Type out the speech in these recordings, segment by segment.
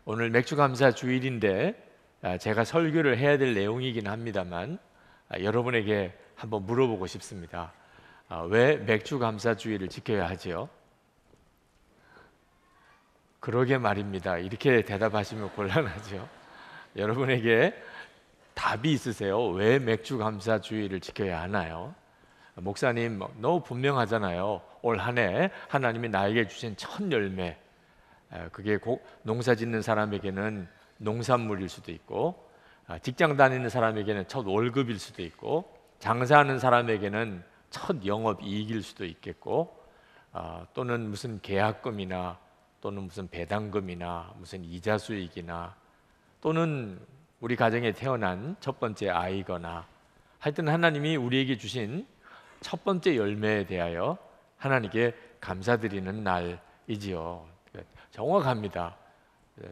오늘 맥주감사 주일인데 제가 설교를 해야 될 내용이긴 합니다만 여러분에게 한번 물어보고 싶습니다. 왜 맥주감사 주일을 지켜야 하지요? 그러게 말입니다. 이렇게 대답하시면 곤란하죠. 여러분에게 답이 있으세요? 왜 맥주감사 주일을 지켜야 하나요? 목사님 너무 분명하잖아요. 올 한 해 하나님이 나에게 주신 첫 열매, 그게 농사 짓는 사람에게는 농산물일 수도 있고, 직장 다니는 사람에게는 첫 월급일 수도 있고, 장사하는 사람에게는 첫 영업 이익일 수도 있겠고, 또는 무슨 계약금이나 또는 무슨 배당금이나 무슨 이자 수익이나 또는 우리 가정에 태어난 첫 번째 아이거나, 하여튼 하나님이 우리에게 주신 첫 번째 열매에 대하여 하나님께 감사드리는 날이지요. 정확합니다.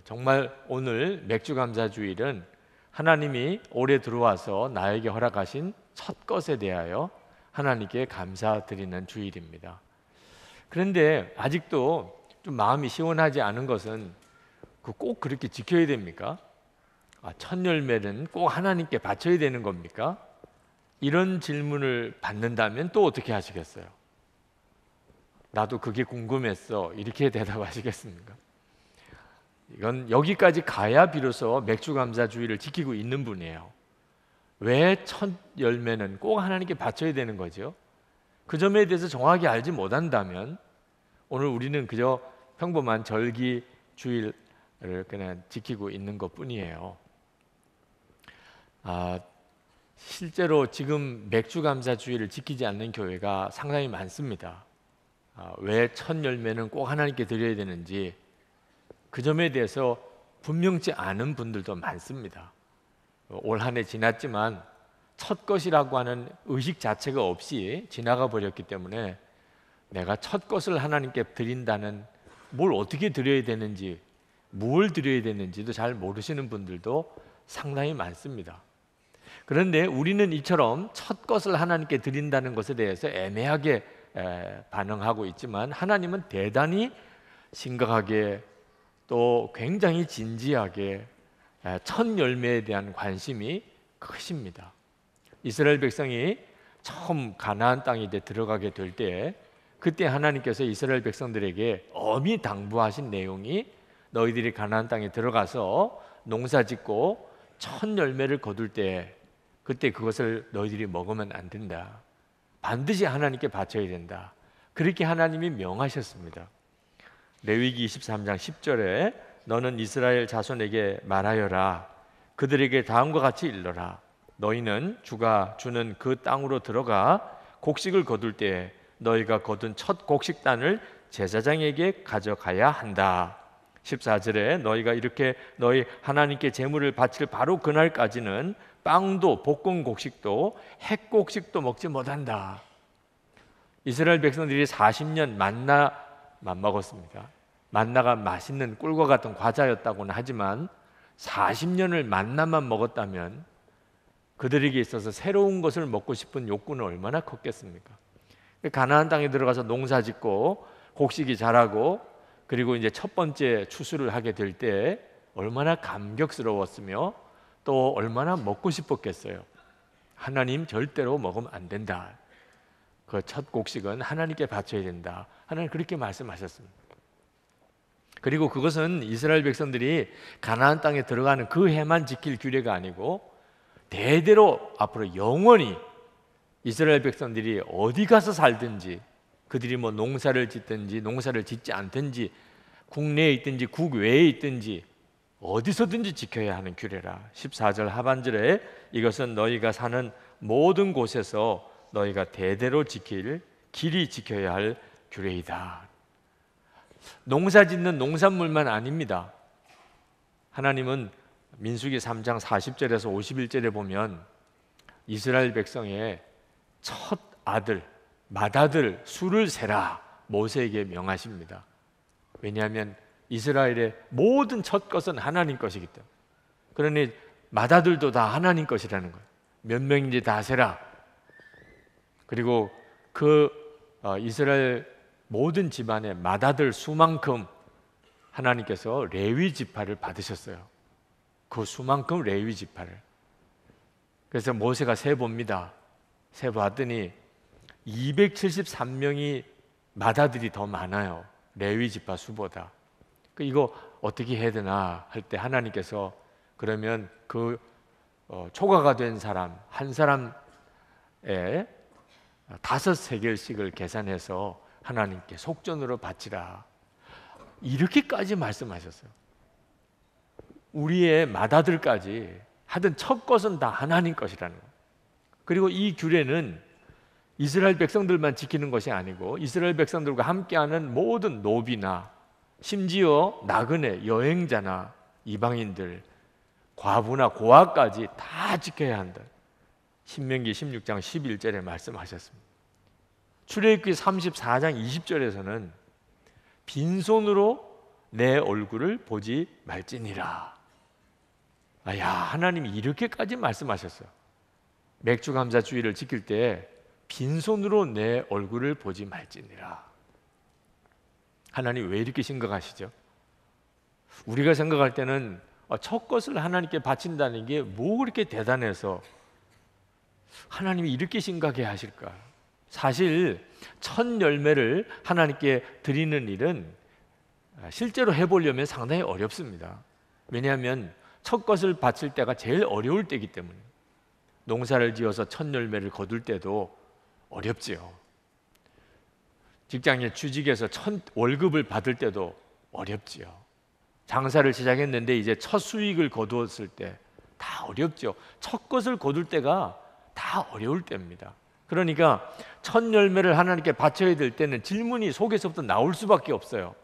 정말 오늘 맥주감사주일은 하나님이 올해 들어와서 나에게 허락하신 첫 것에 대하여 하나님께 감사드리는 주일입니다. 그런데 아직도 좀 마음이 시원하지 않은 것은 꼭 그렇게 지켜야 됩니까? 첫 열매는 꼭 하나님께 바쳐야 되는 겁니까? 이런 질문을 받는다면 또 어떻게 하시겠어요? 나도 그게 궁금했어, 이렇게 대답하시겠습니까? 이건 여기까지 가야 비로소 맥주감사주의를 지키고 있는 분이에요. 왜 첫 열매는 꼭 하나님께 바쳐야 되는 거죠? 그 점에 대해서 정확히 알지 못한다면 오늘 우리는 그저 평범한 절기주일을 그냥 지키고 있는 것뿐이에요. 실제로 지금 맥주감사주의를 지키지 않는 교회가 상당히 많습니다. 왜 첫 열매는 꼭 하나님께 드려야 되는지 그 점에 대해서 분명치 않은 분들도 많습니다. 올 한 해 지났지만 첫 것이라고 하는 의식 자체가 없이 지나가 버렸기 때문에 내가 첫 것을 하나님께 드린다는, 뭘 어떻게 드려야 되는지, 뭘 드려야 되는지도 잘 모르시는 분들도 상당히 많습니다. 그런데 우리는 이처럼 첫 것을 하나님께 드린다는 것에 대해서 애매하게 반응하고 있지만, 하나님은 대단히 심각하게 또 굉장히 진지하게 첫 열매에 대한 관심이 크십니다. 이스라엘 백성이 처음 가나안 땅에 들어가게 될 때, 그때 하나님께서 이스라엘 백성들에게 엄히 당부하신 내용이, 너희들이 가나안 땅에 들어가서 농사 짓고 첫 열매를 거둘 때 그때 그것을 너희들이 먹으면 안 된다. 반드시 하나님께 바쳐야 된다. 그렇게 하나님이 명하셨습니다. 레위기 23장 10절에 너는 이스라엘 자손에게 말하여라. 그들에게 다음과 같이 일러라. 너희는 주가 주는 그 땅으로 들어가 곡식을 거둘 때 너희가 거둔 첫 곡식단을 제사장에게 가져가야 한다. 14절에 너희가 이렇게 너희 하나님께 제물을 바칠 바로 그날까지는 빵도 볶은 곡식도 핵곡식도 먹지 못한다. 이스라엘 백성들이 40년 만나만 먹었습니다. 만나가 맛있는 꿀과 같은 과자였다고는 하지만 40년을 만나만 먹었다면 그들에게 있어서 새로운 것을 먹고 싶은 욕구는 얼마나 컸겠습니까? 가나안 땅에 들어가서 농사 짓고 곡식이 자라고, 그리고 이제 첫 번째 추수를 하게 될 때 얼마나 감격스러웠으며 또 얼마나 먹고 싶었겠어요. 하나님 절대로 먹으면 안 된다. 그 첫 곡식은 하나님께 바쳐야 된다. 하나님 그렇게 말씀하셨습니다. 그리고 그것은 이스라엘 백성들이 가나안 땅에 들어가는 그 해만 지킬 규례가 아니고 대대로 앞으로 영원히 이스라엘 백성들이 어디 가서 살든지, 그들이 뭐 농사를 짓든지 농사를 짓지 않든지, 국내에 있든지 국외에 있든지 어디서든지 지켜야 하는 규례라. 14절 하반절에 이것은 너희가 사는 모든 곳에서 너희가 대대로 길이 지켜야 할 규례이다. 농사 짓는 농산물만 아닙니다. 하나님은 민수기 3장 40절에서 51절에 보면 이스라엘 백성의 첫 아들, 맏아들 수를 세라 모세에게 명하십니다. 왜냐하면 이스라엘의 모든 첫 것은 하나님 것이기 때문에. 그러니 맏아들도 다 하나님 것이라는 거예요. 몇 명인지 다 세라. 그리고 이스라엘 모든 집안의 맏아들 수만큼 하나님께서 레위 지파를 받으셨어요. 그 수만큼 레위 지파를. 그래서 모세가 세봅니다. 세보았더니 273명이 맏아들이 더 많아요. 레위 지파 수보다. 이거 어떻게 해야 되나 할 때 하나님께서 그러면 그 초과가 된 사람 한 사람에 5세겔씩을 계산해서 하나님께 속전으로 바치라. 이렇게까지 말씀하셨어요. 우리의 맏아들까지 하여튼 첫 것은 다 하나님 것이라는 거예요. 그리고 이 규례는 이스라엘 백성들만 지키는 것이 아니고 이스라엘 백성들과 함께하는 모든 노비나 심지어 나그네, 여행자나 이방인들, 과부나 고아까지 다 지켜야 한다. 신명기 16장 11절에 말씀하셨습니다. 출애굽기 34장 20절에서는 빈손으로 내 얼굴을 보지 말지니라. 야, 하나님이 이렇게까지 말씀하셨어요. 맥주감사주의를 지킬 때 빈손으로 내 얼굴을 보지 말지니라. 하나님 왜 이렇게 심각하시죠? 우리가 생각할 때는 첫 것을 하나님께 바친다는 게 뭐 그렇게 대단해서 하나님이 이렇게 심각해 하실까? 사실 첫 열매를 하나님께 드리는 일은 실제로 해보려면 상당히 어렵습니다. 왜냐하면 첫 것을 바칠 때가 제일 어려울 때이기 때문에. 농사를 지어서 첫 열매를 거둘 때도 어렵지요. 직장에 취직해서 첫 월급을 받을 때도 어렵지요. 장사를 시작했는데 이제 첫 수익을 거두었을 때 다 어렵죠. 첫 것을 거둘 때가 다 어려울 때입니다. 그러니까 첫 열매를 하나님께 바쳐야 될 때는 질문이 속에서부터 나올 수밖에 없어요.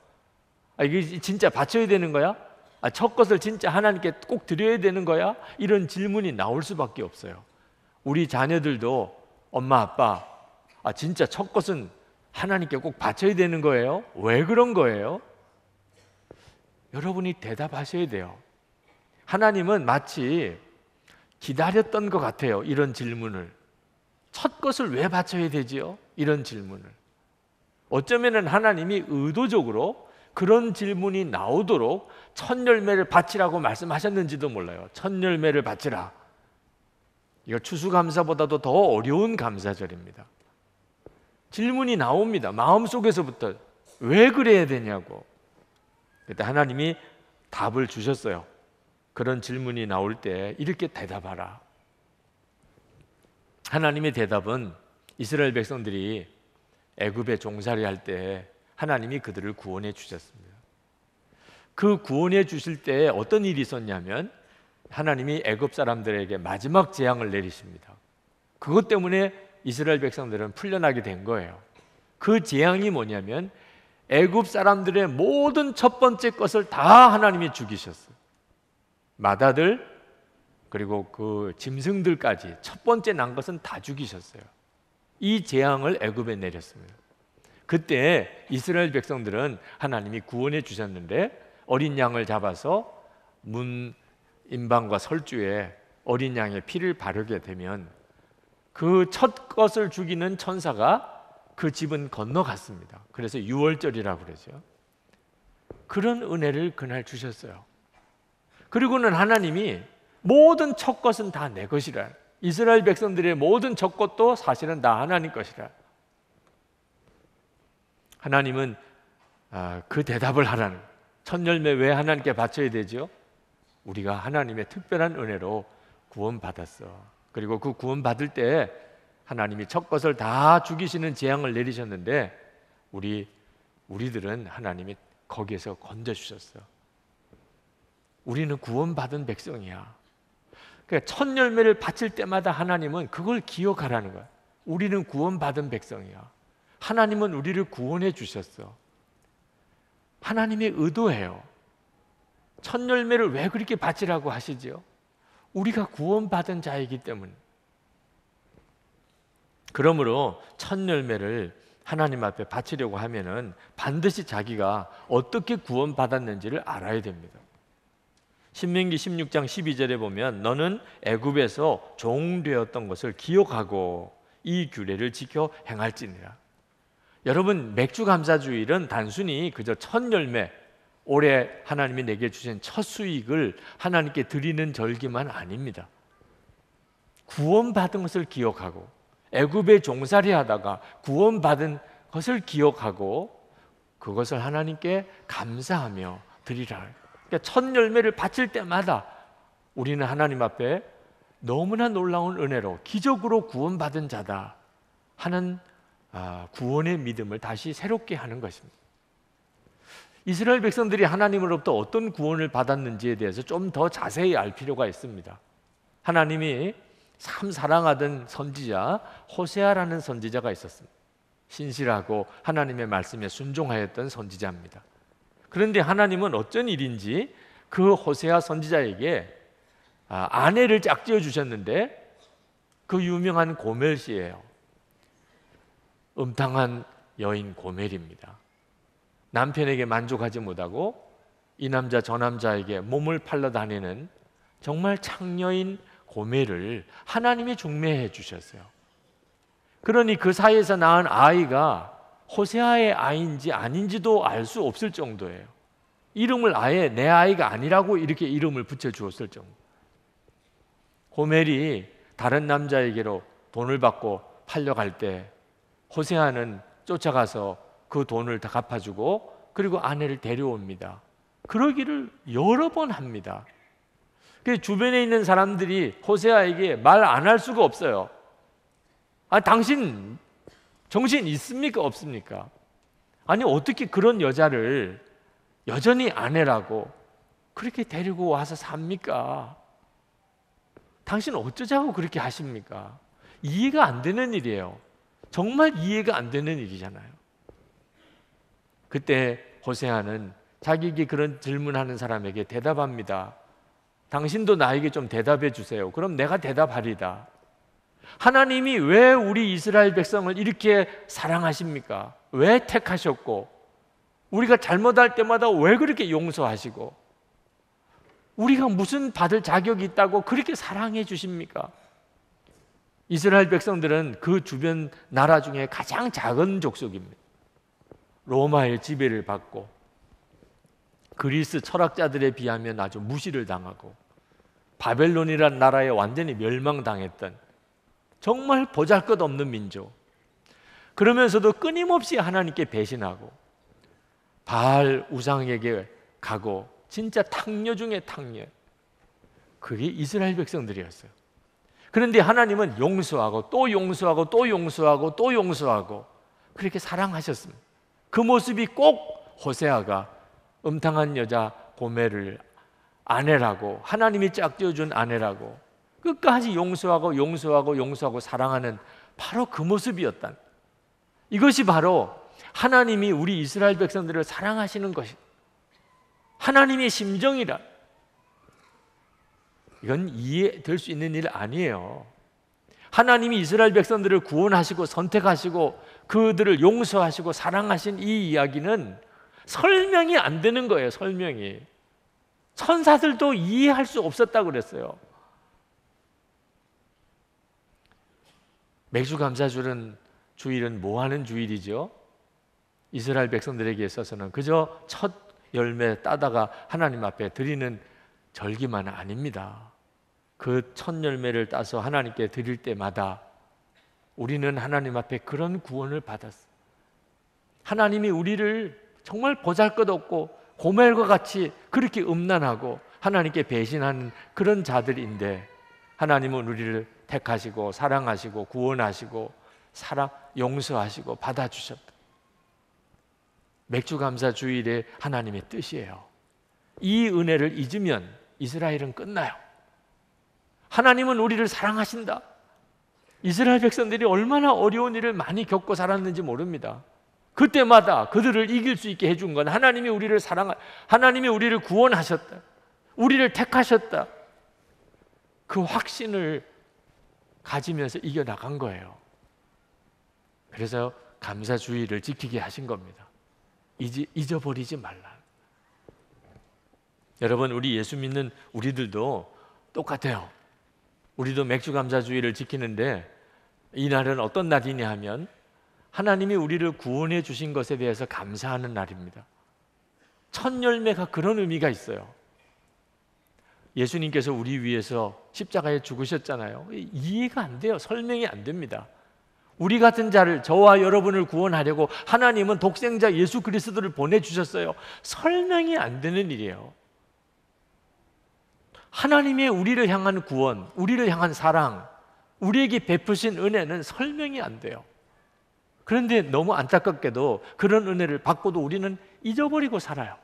이게 진짜 바쳐야 되는 거야? 첫 것을 진짜 하나님께 꼭 드려야 되는 거야? 이런 질문이 나올 수밖에 없어요. 우리 자녀들도 엄마 아빠 진짜 첫 것은 하나님께 꼭 바쳐야 되는 거예요? 왜 그런 거예요? 여러분이 대답하셔야 돼요. 하나님은 마치 기다렸던 것 같아요. 이런 질문을. 첫 것을 왜 바쳐야 되지요? 이런 질문을. 어쩌면 하나님이 의도적으로 그런 질문이 나오도록 첫 열매를 바치라고 말씀하셨는지도 몰라요. 첫 열매를 바치라. 이거 추수감사보다도 더 어려운 감사절입니다. 질문이 나옵니다. 마음속에서부터 왜 그래야 되냐고. 그때 하나님이 답을 주셨어요. 그런 질문이 나올 때 이렇게 대답하라. 하나님의 대답은 이스라엘 백성들이 애굽에 종살이 할 때 하나님이 그들을 구원해 주셨습니다. 그 구원해 주실 때 어떤 일이 있었냐면 하나님이 애굽 사람들에게 마지막 재앙을 내리십니다. 그것 때문에 이스라엘 백성들은 풀려나게 된 거예요. 그 재앙이 뭐냐면 애굽 사람들의 모든 첫 번째 것을 다 하나님이 죽이셨어요. 맏아들 그리고 그 짐승들까지 첫 번째 난 것은 다 죽이셨어요. 이 재앙을 애굽에 내렸습니다. 그때 이스라엘 백성들은 하나님이 구원해 주셨는데 어린 양을 잡아서 문 임방과 설주에 어린 양의 피를 바르게 되면 그 첫 것을 죽이는 천사가 그 집은 건너갔습니다. 그래서 유월절이라고 그러죠. 그런 은혜를 그날 주셨어요. 그리고는 하나님이 모든 첫 것은 다 내 것이라. 이스라엘 백성들의 모든 첫 것도 사실은 다 하나님 것이라. 하나님은 그 대답을 하라는. 첫 열매 왜 하나님께 바쳐야 되죠? 우리가 하나님의 특별한 은혜로 구원받았어. 그리고 그 구원받을 때 하나님이 첫 것을 다 죽이시는 재앙을 내리셨는데 우리들은 하나님이 거기에서 건져주셨어요. 우리는 구원받은 백성이야. 그러니까 첫 열매를 바칠 때마다 하나님은 그걸 기억하라는 거야. 우리는 구원받은 백성이야. 하나님은 우리를 구원해 주셨어. 하나님의 의도예요. 첫 열매를 왜 그렇게 바치라고 하시지요? 우리가 구원받은 자이기 때문에. 그러므로 첫 열매를 하나님 앞에 바치려고 하면은 반드시 자기가 어떻게 구원받았는지를 알아야 됩니다. 신명기 16장 12절에 보면 너는 애굽에서 종되었던 것을 기억하고 이 규례를 지켜 행할지니라. 여러분 맥주 감사주일은 단순히 그저 첫 열매 올해 하나님이 내게 주신 첫 수익을 하나님께 드리는 절기만 아닙니다. 구원받은 것을 기억하고 애굽에 종살이 하다가 구원받은 것을 기억하고 그것을 하나님께 감사하며 드리라. 그러니까 첫 열매를 바칠 때마다 우리는 하나님 앞에 너무나 놀라운 은혜로 기적으로 구원받은 자다 하는 구원의 믿음을 다시 새롭게 하는 것입니다. 이스라엘 백성들이 하나님으로부터 어떤 구원을 받았는지에 대해서 좀 더 자세히 알 필요가 있습니다. 하나님이 참 사랑하던 선지자 호세아라는 선지자가 있었습니다. 신실하고 하나님의 말씀에 순종하였던 선지자입니다. 그런데 하나님은 어쩐 일인지 그 호세아 선지자에게 아내를 짝지어 주셨는데 그 유명한 고멜씨예요. 음탕한 여인 고멜입니다. 남편에게 만족하지 못하고 이 남자 저 남자에게 몸을 팔러 다니는 정말 창녀인 고멜을 하나님이 중매해 주셨어요. 그러니 그 사이에서 낳은 아이가 호세아의 아이인지 아닌지도 알 수 없을 정도예요. 이름을 아예 내 아이가 아니라고 이렇게 이름을 붙여주었을 정도. 고멜이 다른 남자에게로 돈을 받고 팔려갈 때 호세아는 쫓아가서 그 돈을 다 갚아주고 그리고 아내를 데려옵니다. 그러기를 여러 번 합니다. 그 주변에 있는 사람들이 호세아에게 말 안 할 수가 없어요. 당신 정신 있습니까? 없습니까? 아니 어떻게 그런 여자를 여전히 아내라고 그렇게 데리고 와서 삽니까? 당신 어쩌자고 그렇게 하십니까? 이해가 안 되는 일이에요. 정말 이해가 안 되는 일이잖아요. 그때 호세아는 자기에게 그런 질문하는 사람에게 대답합니다. 당신도 나에게 좀 대답해 주세요. 그럼 내가 대답하리다. 하나님이 왜 우리 이스라엘 백성을 이렇게 사랑하십니까? 왜 택하셨고 우리가 잘못할 때마다 왜 그렇게 용서하시고 우리가 무슨 받을 자격이 있다고 그렇게 사랑해 주십니까? 이스라엘 백성들은 그 주변 나라 중에 가장 작은 족속입니다. 로마의 지배를 받고 그리스 철학자들에 비하면 아주 무시를 당하고 바벨론이란 나라에 완전히 멸망당했던 정말 보잘것없는 민족. 그러면서도 끊임없이 하나님께 배신하고 바알 우상에게 가고 진짜 탕녀 중에 탕녀. 그게 이스라엘 백성들이었어요. 그런데 하나님은 용서하고 또 용서하고 또 용서하고 또 용서하고 그렇게 사랑하셨습니다. 그 모습이 꼭 호세아가 음탕한 여자 고멜을 아내라고 하나님이 짝지어준 아내라고 끝까지 용서하고 용서하고 용서하고 사랑하는 바로 그 모습이었다. 이것이 바로 하나님이 우리 이스라엘 백성들을 사랑하시는 것이 하나님의 심정이라. 이건 이해될 수 있는 일 아니에요. 하나님이 이스라엘 백성들을 구원하시고 선택하시고 그들을 용서하시고 사랑하신 이 이야기는 설명이 안 되는 거예요. 설명이. 천사들도 이해할 수 없었다고 그랬어요. 맥주감사주일은 뭐 하는 주일이죠? 이스라엘 백성들에게 있어서는 그저 첫 열매 따다가 하나님 앞에 드리는 절기만 아닙니다. 그 첫 열매를 따서 하나님께 드릴 때마다 우리는 하나님 앞에 그런 구원을 받았어요. 하나님이 우리를 정말 보잘것없고 고멜과 같이 그렇게 음란하고 하나님께 배신하는 그런 자들인데 하나님은 우리를 택하시고 사랑하시고 구원하시고 용서하시고 받아주셨다. 맥주감사 주일의 하나님의 뜻이에요. 이 은혜를 잊으면 이스라엘은 끝나요. 하나님은 우리를 사랑하신다. 이스라엘 백성들이 얼마나 어려운 일을 많이 겪고 살았는지 모릅니다. 그때마다 그들을 이길 수 있게 해준 건 하나님이 우리를 하나님이 우리를 구원하셨다. 우리를 택하셨다. 그 확신을 가지면서 이겨나간 거예요. 그래서 감사주의를 지키게 하신 겁니다. 잊어버리지 말라. 여러분, 우리 예수 믿는 우리들도 똑같아요. 우리도 맥주감사주의를 지키는데 이 날은 어떤 날이냐 하면 하나님이 우리를 구원해 주신 것에 대해서 감사하는 날입니다. 첫 열매가 그런 의미가 있어요. 예수님께서 우리 위해서 십자가에 죽으셨잖아요. 이해가 안 돼요. 설명이 안 됩니다. 우리 같은 자를, 저와 여러분을 구원하려고 하나님은 독생자 예수 그리스도를 보내주셨어요. 설명이 안 되는 일이에요. 하나님의 우리를 향한 구원, 우리를 향한 사랑, 우리에게 베푸신 은혜는 설명이 안 돼요. 그런데 너무 안타깝게도 그런 은혜를 받고도 우리는 잊어버리고 살아요.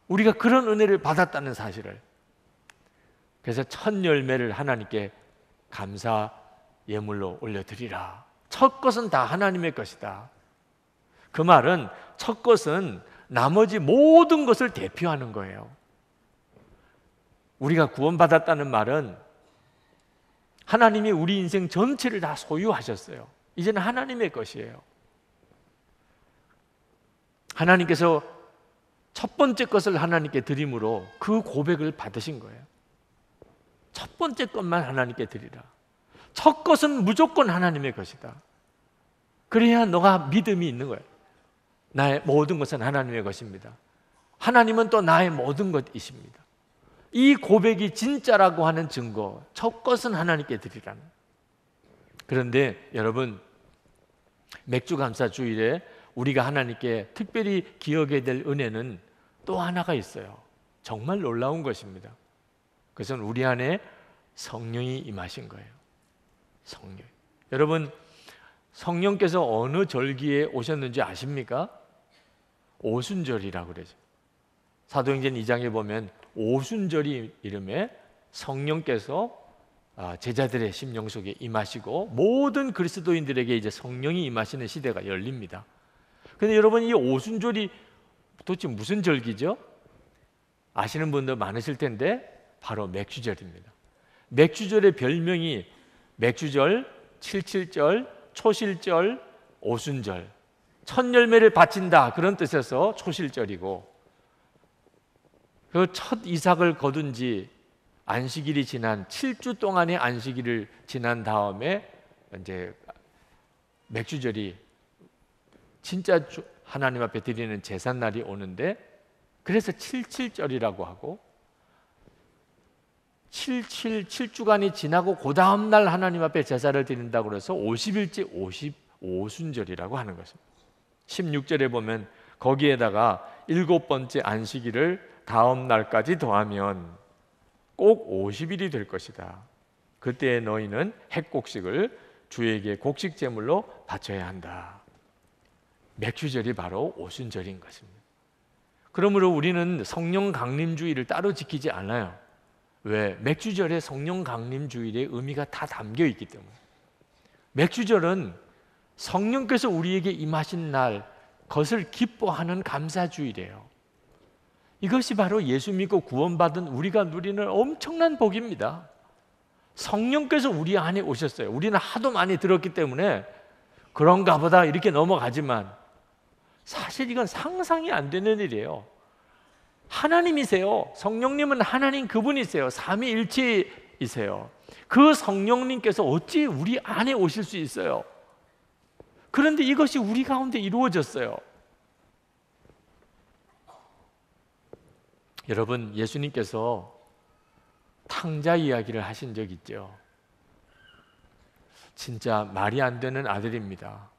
우리가 그런 은혜를 받았다는 사실을. 그래서 첫 열매를 하나님께 감사 예물로 올려드리라. 첫 것은 다 하나님의 것이다. 그 말은 첫 것은 나머지 모든 것을 대표하는 거예요. 우리가 구원받았다는 말은 하나님이 우리 인생 전체를 다 소유하셨어요. 이제는 하나님의 것이에요. 하나님께서 첫 번째 것을 하나님께 드림으로 그 고백을 받으신 거예요. 첫 번째 것만 하나님께 드리라. 첫 것은 무조건 하나님의 것이다. 그래야 너가 믿음이 있는 거예요. 나의 모든 것은 하나님의 것입니다. 하나님은 또 나의 모든 것이십니다. 이 고백이 진짜라고 하는 증거, 첫 것은 하나님께 드리라는. 그런데 여러분, 맥주감사 주일에 우리가 하나님께 특별히 기억해야 될 은혜는 또 하나가 있어요. 정말 놀라운 것입니다. 그것은 우리 안에 성령이 임하신 거예요. 성령. 여러분, 성령께서 어느 절기에 오셨는지 아십니까? 오순절이라고 그러죠. 사도행전 2장에 보면 오순절이 이름에 성령께서 제자들의 심령 속에 임하시고 모든 그리스도인들에게 이제 성령이 임하시는 시대가 열립니다. 그런데 여러분, 이 오순절이 도대체 무슨 절기죠? 아시는 분들 많으실 텐데 바로 맥주절입니다. 맥주절의 별명이 맥주절, 칠칠절, 초실절, 오순절. 첫 열매를 바친다 그런 뜻에서 초실절이고, 그 첫 이삭을 거둔 지 안식일이 지난 7주 동안의 안식일을 지난 다음에 이제 맥주절이 진짜 하나님 앞에 드리는 제삿날이 오는데, 그래서 77절이라고 하고, 7주간이 지나고 그 다음 날 하나님 앞에 제사를 드린다고 해서 50일째 55순절이라고 하는 것입니다. 16절에 보면 거기에다가 7번째 안식일을 다음 날까지 더하면 꼭 50일이 될 것이다. 그때 너희는 핵곡식을 주에게 곡식 제물로 바쳐야 한다. 맥주절이 바로 오순절인 것입니다. 그러므로 우리는 성령 강림주의를 따로 지키지 않아요. 왜? 맥주절에 성령 강림주일의 의미가 다 담겨 있기 때문에. 맥주절은 성령께서 우리에게 임하신 날, 그것을 기뻐하는 감사주일이에요. 이것이 바로 예수 믿고 구원받은 우리가 누리는 엄청난 복입니다. 성령께서 우리 안에 오셨어요. 우리는 하도 많이 들었기 때문에 그런가 보다 이렇게 넘어가지만 사실 이건 상상이 안 되는 일이에요. 하나님이세요. 성령님은 하나님 그분이세요. 삼위일체이세요. 그 성령님께서 어찌 우리 안에 오실 수 있어요? 그런데 이것이 우리 가운데 이루어졌어요. 여러분, 예수님께서 탕자 이야기를 하신 적 있죠? 진짜 말이 안 되는 아들입니다.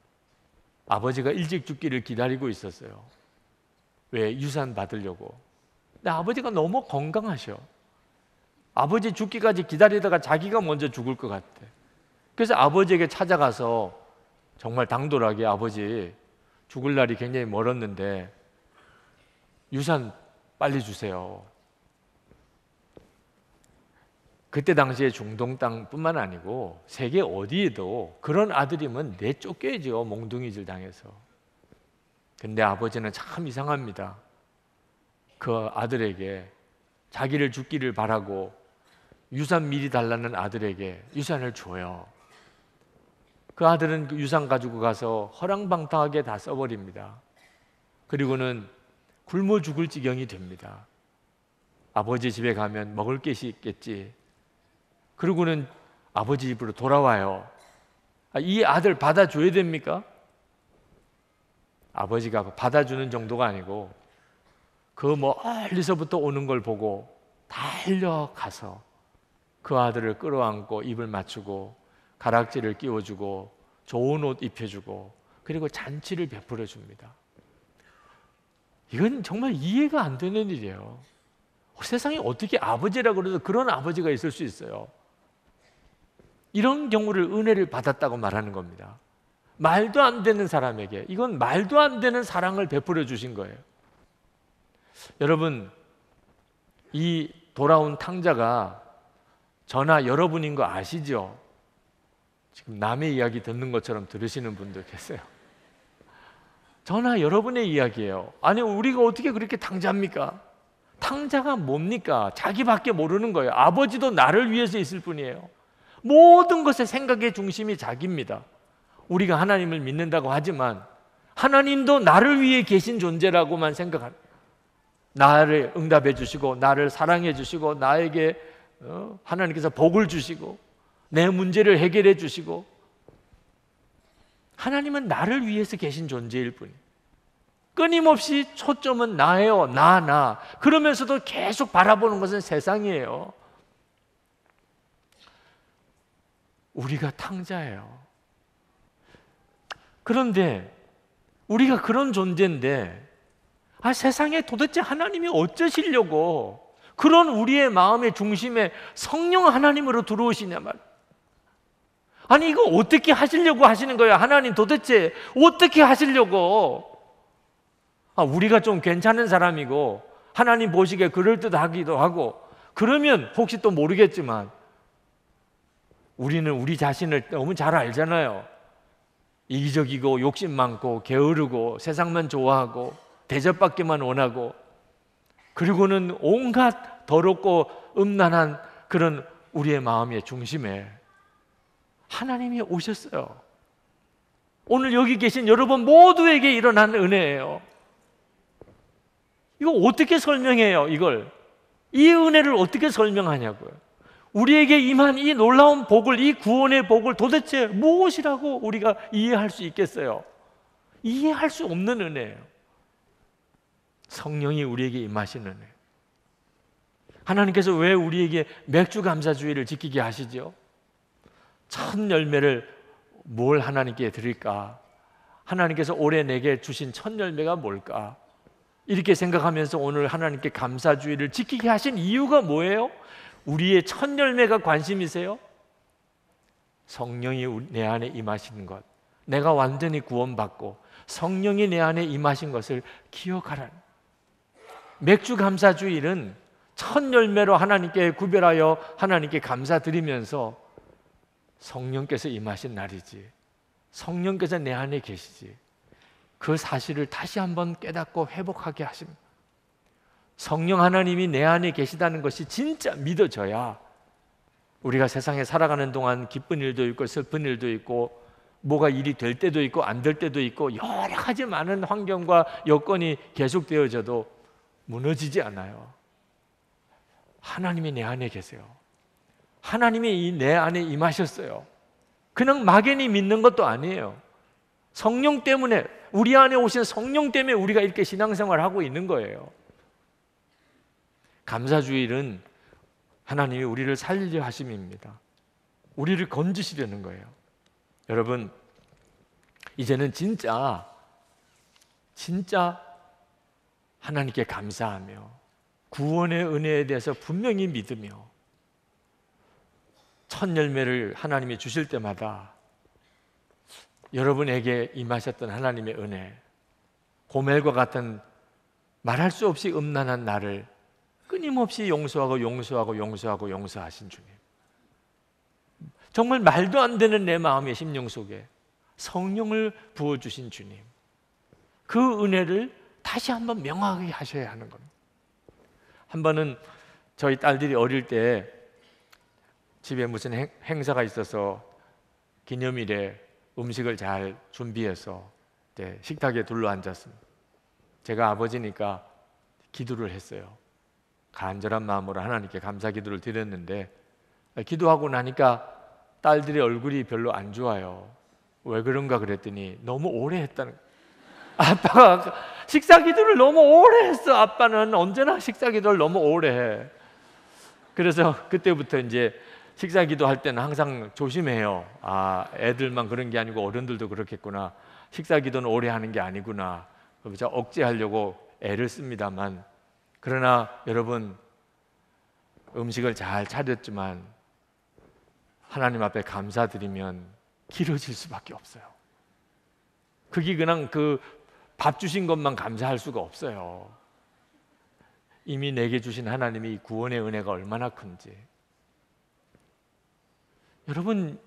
아버지가 일찍 죽기를 기다리고 있었어요. 왜? 유산 받으려고. 근데 아버지가 너무 건강하셔. 아버지 죽기까지 기다리다가 자기가 먼저 죽을 것 같아. 그래서 아버지에게 찾아가서 정말 당돌하게, 아버지 죽을 날이 굉장히 멀었는데 유산 빨리 주세요. 그때 당시에 중동 땅뿐만 아니고 세계 어디에도 그런 아들이면 내쫓겨야죠. 몽둥이질 당해서. 근데 아버지는 참 이상합니다. 그 아들에게, 자기를 죽기를 바라고 유산 미리 달라는 아들에게 유산을 줘요. 그 아들은 그 유산 가지고 가서 허랑방탕하게 다 써버립니다. 그리고는 굶어 죽을 지경이 됩니다. 아버지 집에 가면 먹을 것이 있겠지. 그리고는 아버지 집으로 돌아와요. 이 아들 받아줘야 됩니까? 아버지가 받아주는 정도가 아니고 그 멀리서부터 오는 걸 보고 달려가서 그 아들을 끌어안고 입을 맞추고 가락지를 끼워주고 좋은 옷 입혀주고 그리고 잔치를 베풀어 줍니다. 이건 정말 이해가 안 되는 일이에요. 세상에 어떻게 아버지라고 그래도 그런 아버지가 있을 수 있어요? 이런 경우를 은혜를 받았다고 말하는 겁니다. 말도 안 되는 사람에게 이건 말도 안 되는 사랑을 베풀어 주신 거예요. 여러분, 이 돌아온 탕자가 저나 여러분인 거 아시죠? 지금 남의 이야기 듣는 것처럼 들으시는 분도 계세요. 저나 여러분의 이야기예요. 아니, 우리가 어떻게 그렇게 탕자입니까? 탕자가 뭡니까? 자기밖에 모르는 거예요. 아버지도 나를 위해서 있을 뿐이에요. 모든 것의 생각의 중심이 자기입니다. 우리가 하나님을 믿는다고 하지만 하나님도 나를 위해 계신 존재라고만 생각합니다. 나를 응답해 주시고 나를 사랑해 주시고 나에게 하나님께서 복을 주시고 내 문제를 해결해 주시고 하나님은 나를 위해서 계신 존재일 뿐이에요. 끊임없이 초점은 나예요. 나. 그러면서도 계속 바라보는 것은 세상이에요. 우리가 탕자예요. 그런데 우리가 그런 존재인데 세상에 도대체 하나님이 어쩌시려고 그런 우리의 마음의 중심에 성령 하나님으로 들어오시냐 말. 아니, 이거 어떻게 하시려고 하시는 거예요? 하나님 도대체 어떻게 하시려고? 우리가 좀 괜찮은 사람이고 하나님 보시기에 그럴듯하기도 하고 그러면 혹시 또 모르겠지만 우리는 우리 자신을 너무 잘 알잖아요. 이기적이고 욕심 많고 게으르고 세상만 좋아하고 대접받기만 원하고 그리고는 온갖 더럽고 음란한 그런 우리의 마음의 중심에 하나님이 오셨어요. 오늘 여기 계신 여러분 모두에게 일어난 은혜예요. 이거 어떻게 설명해요? 이 은혜를 어떻게 설명하냐고요. 우리에게 임한 이 놀라운 복을, 이 구원의 복을 도대체 무엇이라고 우리가 이해할 수 있겠어요? 이해할 수 없는 은혜예요. 성령이 우리에게 임하신 은혜. 하나님께서 왜 우리에게 맥주 감사주의를 지키게 하시죠? 첫 열매를 뭘 하나님께 드릴까? 하나님께서 올해 내게 주신 첫 열매가 뭘까? 이렇게 생각하면서 오늘 하나님께 감사주의를 지키게 하신 이유가 뭐예요? 우리의 첫 열매가 관심이세요? 성령이 내 안에 임하시는 것, 내가 완전히 구원받고 성령이 내 안에 임하신 것을 기억하라는. 맥주 감사주일은 첫 열매로 하나님께 구별하여 하나님께 감사드리면서 성령께서 임하신 날이지, 성령께서 내 안에 계시지, 그 사실을 다시 한번 깨닫고 회복하게 하십니다. 성령 하나님이 내 안에 계시다는 것이 진짜 믿어져야 우리가 세상에 살아가는 동안 기쁜 일도 있고 슬픈 일도 있고 뭐가 일이 될 때도 있고 안 될 때도 있고 여러 가지 많은 환경과 여건이 계속되어져도 무너지지 않아요. 하나님이 내 안에 계세요. 하나님이 내 안에 임하셨어요. 그냥 막연히 믿는 것도 아니에요. 성령 때문에, 우리 안에 오신 성령 때문에 우리가 이렇게 신앙생활을 하고 있는 거예요. 감사주일은 하나님이 우리를 살리려 하심입니다. 우리를 건지시려는 거예요. 여러분, 이제는 진짜 하나님께 감사하며 구원의 은혜에 대해서 분명히 믿으며 첫 열매를 하나님이 주실 때마다 여러분에게 임하셨던 하나님의 은혜, 고멜과 같은 말할 수 없이 음란한 나를 끊임없이 용서하신 주님, 정말 말도 안 되는 내 마음의 심령 속에 성령을 부어주신 주님, 그 은혜를 다시 한번 명확하게 하셔야 하는 겁니다. 한 번은 저희 딸들이 어릴 때 집에 무슨 행사가 있어서 기념일에 음식을 잘 준비해서 식탁에 둘러앉았습니다. 제가 아버지니까 기도를 했어요. 간절한 마음으로 하나님께 감사 기도를 드렸는데 기도하고 나니까 딸들의 얼굴이 별로 안 좋아요. 왜 그런가 그랬더니 너무 오래 했다는 거예요. 아빠가 식사 기도를 너무 오래 했어. 아빠는 언제나 식사 기도를 너무 오래 해. 그래서 그때부터 이제 식사 기도할 때는 항상 조심해요. 애들만 그런 게 아니고 어른들도 그렇겠구나. 식사 기도는 오래 하는 게 아니구나. 그래서 억제하려고 애를 씁니다만, 그러나 여러분, 음식을 잘 차렸지만 하나님 앞에 감사드리면 길어질 수밖에 없어요. 그게 그냥 그 밥 주신 것만 감사할 수가 없어요. 이미 내게 주신 하나님이 구원의 은혜가 얼마나 큰지. 여러분,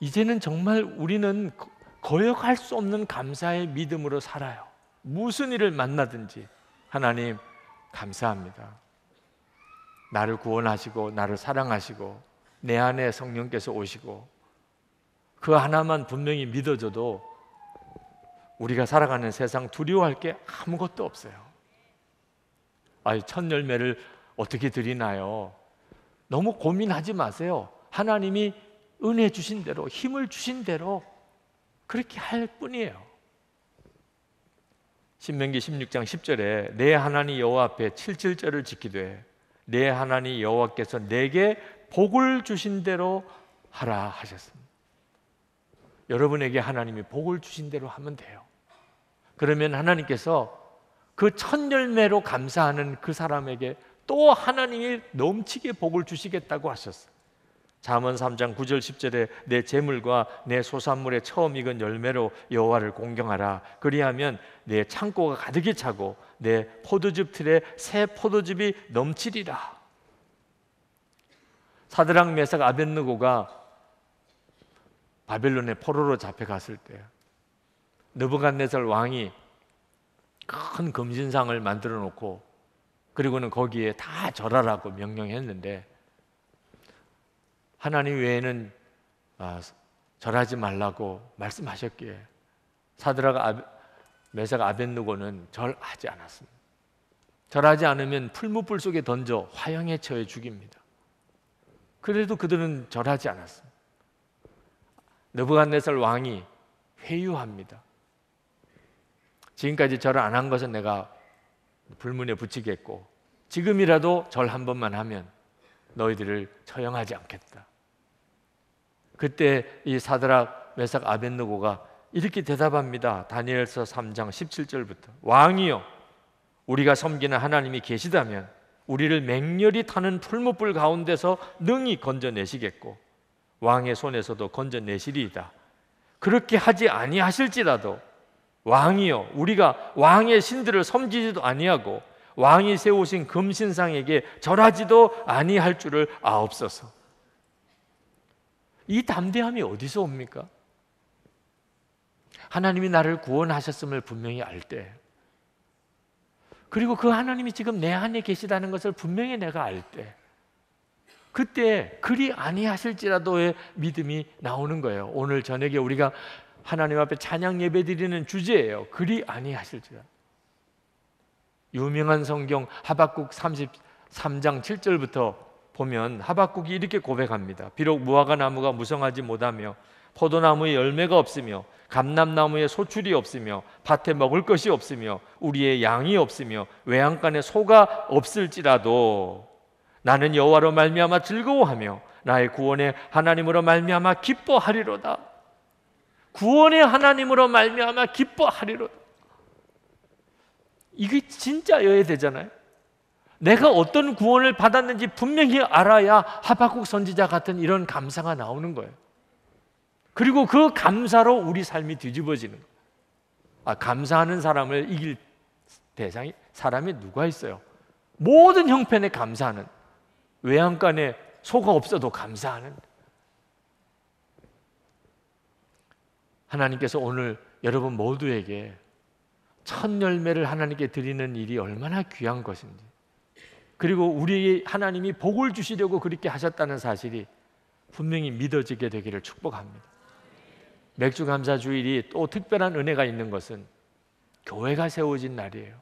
이제는 정말 우리는 거역할 수 없는 감사의 믿음으로 살아요. 무슨 일을 만나든지 하나님 감사합니다. 나를 구원하시고 나를 사랑하시고 내 안에 성령께서 오시고, 그 하나만 분명히 믿어져도 우리가 살아가는 세상 두려워할 게 아무것도 없어요. 첫 열매를 어떻게 드리나요? 너무 고민하지 마세요. 하나님이 은혜 주신 대로, 힘을 주신 대로 그렇게 할 뿐이에요. 신명기 16장 10절에 내 하나님 여호와 앞에 77절을 지키되 내 하나님 여호와께서 내게 복을 주신 대로 하라 하셨습니다. 여러분에게 하나님이 복을 주신 대로 하면 돼요. 그러면 하나님께서 그 첫 열매로 감사하는 그 사람에게 또 하나님이 넘치게 복을 주시겠다고 하셨어요. 잠언 3장 9절 10절에 내 재물과 내 소산물의 처음 익은 열매로 여호와를 공경하라. 그리하면 내 창고가 가득히 차고 내 포도즙 틀에 새 포도즙이 넘치리라. 사드락 메삭 아벳느고가 바벨론의 포로로 잡혀갔을 때 느부갓네살 왕이 큰 금신상을 만들어 놓고 그리고는 거기에 다 절하라고 명령했는데, 하나님 외에는 절하지 말라고 말씀하셨기에 사드락 메삭 아벳느고는 절하지 않았습니다. 절하지 않으면 풀무불 속에 던져 화형에 처해 죽입니다. 그래도 그들은 절하지 않았습니다. 느부갓네살 왕이 회유합니다. 지금까지 절을 안 한 것은 내가 불문에 붙이겠고 지금이라도 절 한 번만 하면 너희들을 처형하지 않겠다. 그때 이 사드락 메삭 아벳느고가 이렇게 대답합니다. 다니엘서 3장 17절부터 왕이여, 우리가 섬기는 하나님이 계시다면 우리를 맹렬히 타는 풀무불 가운데서 능히 건져내시겠고 왕의 손에서도 건져내시리이다. 그렇게 하지 아니하실지라도 왕이여, 우리가 왕의 신들을 섬기지도 아니하고 왕이 세우신 금신상에게 절하지도 아니할 줄을 아옵소서. 이 담대함이 어디서 옵니까? 하나님이 나를 구원하셨음을 분명히 알 때, 그리고 그 하나님이 지금 내 안에 계시다는 것을 분명히 내가 알 때, 그때 그리 아니하실지라도의 믿음이 나오는 거예요. 오늘 저녁에 우리가 하나님 앞에 찬양 예배 드리는 주제예요. 그리 아니하실지라. 유명한 성경 하박국 33장 7절부터 보면 하박국이 이렇게 고백합니다. 비록 무화과 나무가 무성하지 못하며 포도나무에 열매가 없으며 감람나무에 소출이 없으며 밭에 먹을 것이 없으며 우리의 양이 없으며 외양간에 소가 없을지라도 나는 여호와로 말미암아 즐거워하며 나의 구원의 하나님으로 말미암아 기뻐하리로다. 구원의 하나님으로 말미암아 기뻐하리로다. 이게 진짜여야 되잖아요. 내가 어떤 구원을 받았는지 분명히 알아야 하박국 선지자 같은 이런 감사가 나오는 거예요. 그리고 그 감사로 우리 삶이 뒤집어지는 거예요. 감사하는 사람을 이길 사람이 누가 있어요? 모든 형편에 감사하는, 외양간에 소가 없어도 감사하는. 하나님께서 오늘 여러분 모두에게 첫 열매를 하나님께 드리는 일이 얼마나 귀한 것인지, 그리고 우리 하나님이 복을 주시려고 그렇게 하셨다는 사실이 분명히 믿어지게 되기를 축복합니다. 맥주감사 주일이 또 특별한 은혜가 있는 것은 교회가 세워진 날이에요.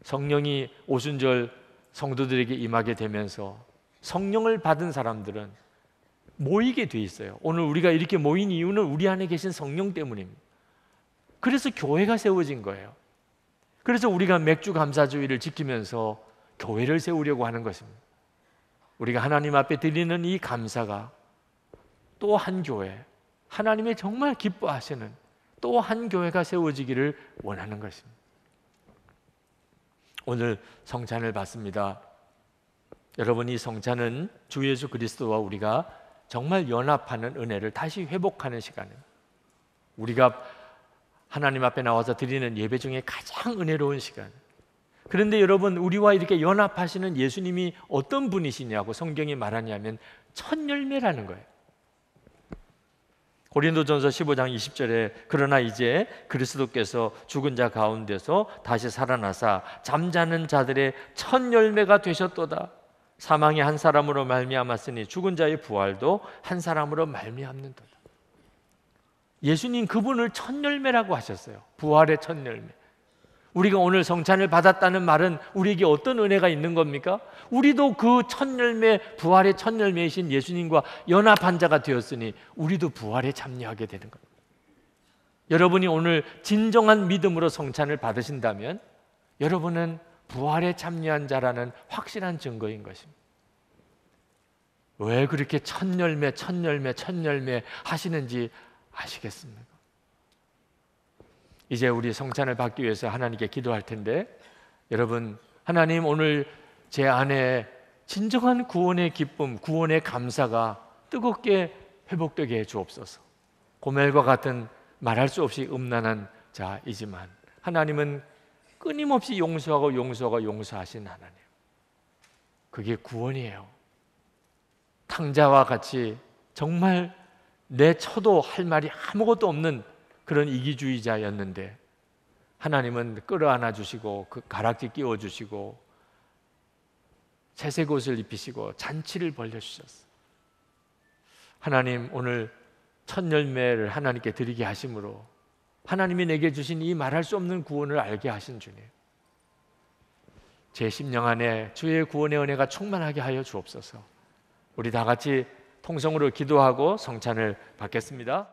성령이 오순절 성도들에게 임하게 되면서 성령을 받은 사람들은 모이게 돼 있어요. 오늘 우리가 이렇게 모인 이유는 우리 안에 계신 성령 때문입니다. 그래서 교회가 세워진 거예요. 그래서 우리가 맥주 감사주의를 지키면서 교회를 세우려고 하는 것입니다. 우리가 하나님 앞에 드리는 이 감사가 또 한 교회, 하나님이 정말 기뻐하시는 또 한 교회가 세워지기를 원하는 것입니다. 오늘 성찬을 받습니다. 여러분, 이 성찬은 주 예수 그리스도와 우리가 정말 연합하는 은혜를 다시 회복하는 시간입니다. 우리가 하나님 앞에 나와서 드리는 예배 중에 가장 은혜로운 시간. 그런데 여러분, 우리와 이렇게 연합하시는 예수님이 어떤 분이시냐고 성경이 말하냐면 첫 열매라는 거예요. 고린도전서 15장 20절에 그러나 이제 그리스도께서 죽은 자 가운데서 다시 살아나사 잠자는 자들의 첫 열매가 되셨도다. 사망이 한 사람으로 말미암았으니 죽은 자의 부활도 한 사람으로 말미암는도다. 예수님 그분을 첫 열매라고 하셨어요. 부활의 첫 열매. 우리가 오늘 성찬을 받았다는 말은 우리에게 어떤 은혜가 있는 겁니까? 우리도 그 첫 열매, 부활의 첫 열매이신 예수님과 연합한 자가 되었으니 우리도 부활에 참여하게 되는 겁니다. 여러분이 오늘 진정한 믿음으로 성찬을 받으신다면 여러분은 부활에 참여한 자라는 확실한 증거인 것입니다. 왜 그렇게 첫 열매, 첫 열매, 첫 열매 하시는지 아시겠습니까? 이제 우리 성찬을 받기 위해서 하나님께 기도할 텐데, 여러분, 하나님 오늘 제 안에 진정한 구원의 기쁨, 구원의 감사가 뜨겁게 회복되게 해 주옵소서. 고멜과 같은 말할 수 없이 음란한 자이지만 하나님은 끊임없이 용서하고 용서하고 용서하신 하나님. 그게 구원이에요. 탕자와 같이 정말 내쳐도 할 말이 아무것도 없는 그런 이기주의자였는데 하나님은 끌어안아 주시고 그 가락지 끼워 주시고 채색 옷을 입히시고 잔치를 벌려 주셨어요. 하나님 오늘 첫 열매를 하나님께 드리게 하심으로 하나님이 내게 주신 이 말할 수 없는 구원을 알게 하신 주님, 제 심령 안에 주의 구원의 은혜가 충만하게 하여 주옵소서. 우리 다 같이 통성으로 기도하고 성찬을 받겠습니다.